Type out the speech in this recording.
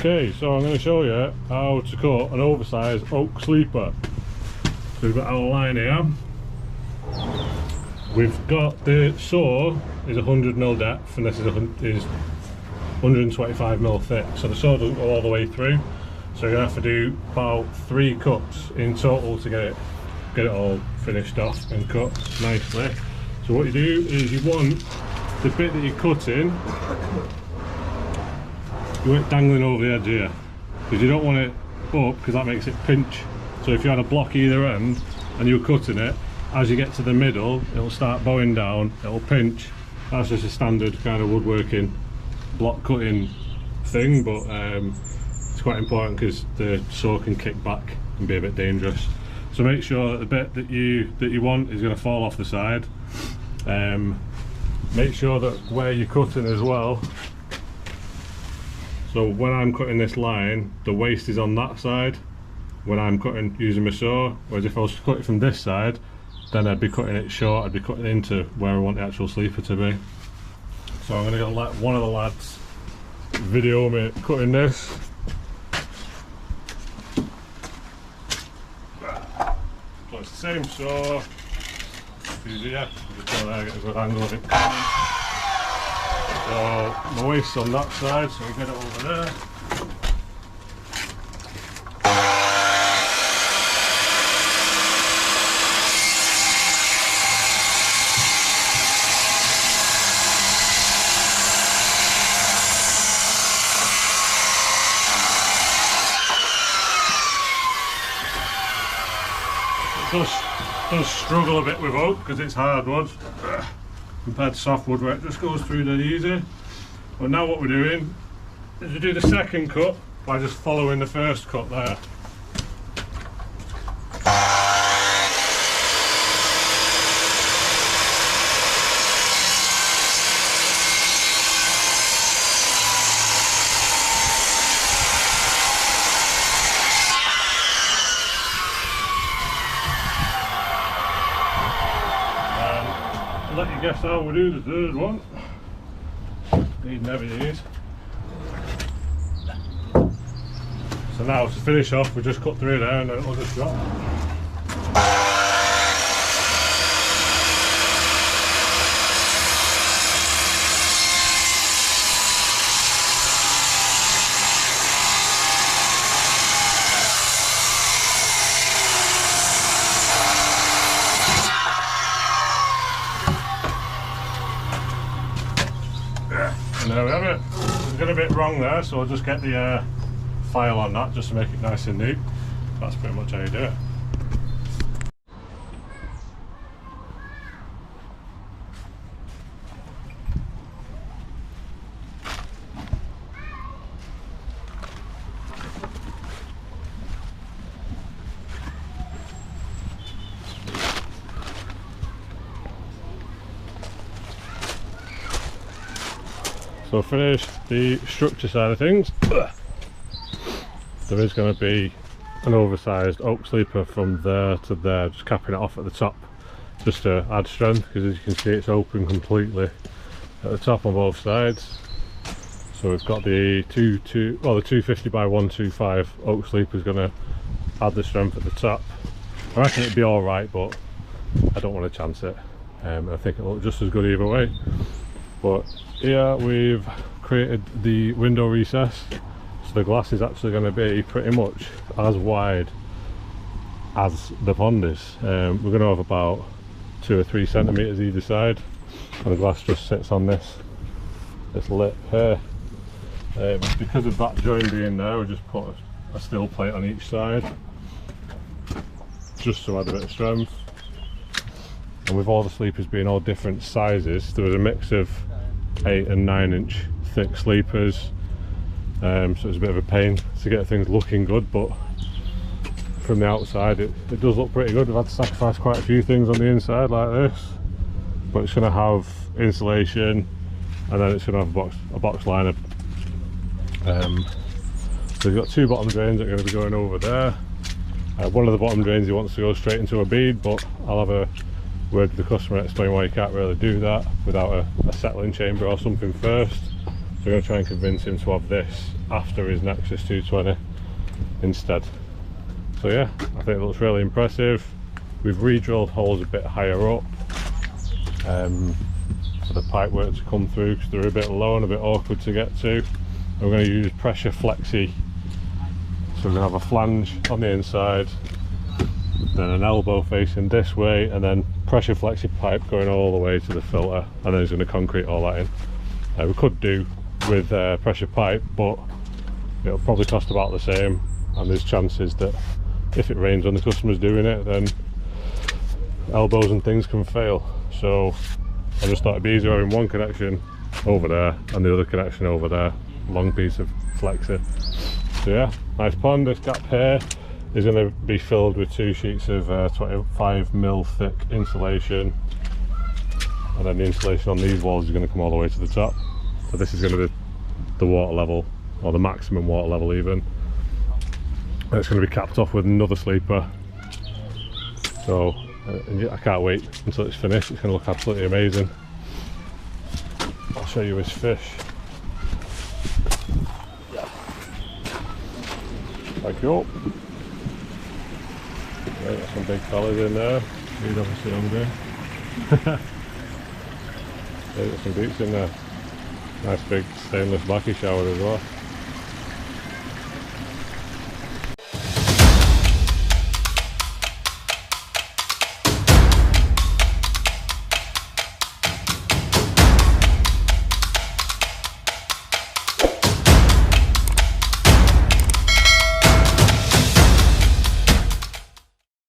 Okay, so I'm going to show you how to cut an oversized oak sleeper. So we've got our line here. We've got the saw is 100mm depth and this is 125mm thick. So the saw doesn't go all the way through. So you're going to have to do about 3 cuts in total to get it all finished off and cut nicely. So what you do is you want the bit that you're cutting, you want it dangling over the edge here, because you don't want it up because that makes it pinch. So if you had a block either end and you're cutting it, as you get to the middle it'll start bowing down, it'll pinch. That's just a standard kind of woodworking block cutting thing, but it's quite important because the saw can kick back and be a bit dangerous. So make sure that the bit that you want is going to fall off the side. Make sure that where you're cutting as well, so when I'm cutting this line, the waste is on that side when I'm cutting using my saw, whereas if I was to cut it from this side, then I'd be cutting it short, I'd be cutting into where I want the actual sleeper to be. So I'm going to let one of the lads video me cutting this. So it's the same saw, easier, just go there, get a good angle of it. So my waste's on that side, so we get it over there. It does struggle a bit with oak because it's hardwood compared to softwood where it just goes through dead easy. But now what we're doing is we do the second cut by just following the first cut there. Let you guess how we do the third one. Need heavy these. So now to finish off, we just cut through there and then it'll just drop. And there we have it. It's got a bit wrong there, so I'll just get the file on that just to make it nice and neat. That's pretty much how you do it. So finish the structure side of things. There is going to be an oversized oak sleeper from there to there, just capping it off at the top just to add strength, because as you can see it's open completely at the top on both sides. So we've got the 250 by 125 oak sleeper is going to add the strength at the top. I reckon it'd be alright, but I don't want to chance it. I think it'll look just as good either way. But here we've created the window recess, so the glass is actually going to be pretty much as wide as the pond is. We're going to have about 2 or 3 centimetres either side, and the glass just sits on this lip here. Because of that joint being there, we just put a steel plate on each side just to add a bit of strength. And with all the sleepers being all different sizes, there was a mix of 8 and 9 inch thick sleepers, so it's a bit of a pain to get things looking good, but from the outside it does look pretty good. We've had to sacrifice quite a few things on the inside like this, but it's going to have insulation and then it's going to have a box liner. So we've got 2 bottom drains that are going to be going over there. One of the bottom drains he wants to go straight into a bead, but I'll have a word with the customer, explain why you can't really do that without a settling chamber or something first. we're going to try and convince him to have this after his Nexus 220 instead. So yeah, I think it looks really impressive. We've re-drilled holes a bit higher up for the pipe work to come through, because they're a bit low and a bit awkward to get to. And we're going to use pressure flexi, so we're going to have a flange on the inside, then an elbow facing this way, and then pressure flexi pipe going all the way to the filter, and then he's going to concrete all that in. We could do with pressure pipe, but it'll probably cost about the same, and there's chances that if it rains when the customer's doing it, then elbows and things can fail. So I just thought it'd be easier having one connection over there and the other connection over there, long piece of flexi. So yeah, nice pond. This gap here is going to be filled with 2 sheets of 25mm thick insulation, and then the insulation on these walls is going to come all the way to the top. So this is going to be the water level, or the maximum water level even. And it's going to be capped off with another sleeper. So I can't wait until it's finished. It's going to look absolutely amazing. I'll show you his fish. Thank you. Right, got some big fellas in there. He's obviously hungry. Yeah, got some beaks in there. Nice big stainless backy shower as well.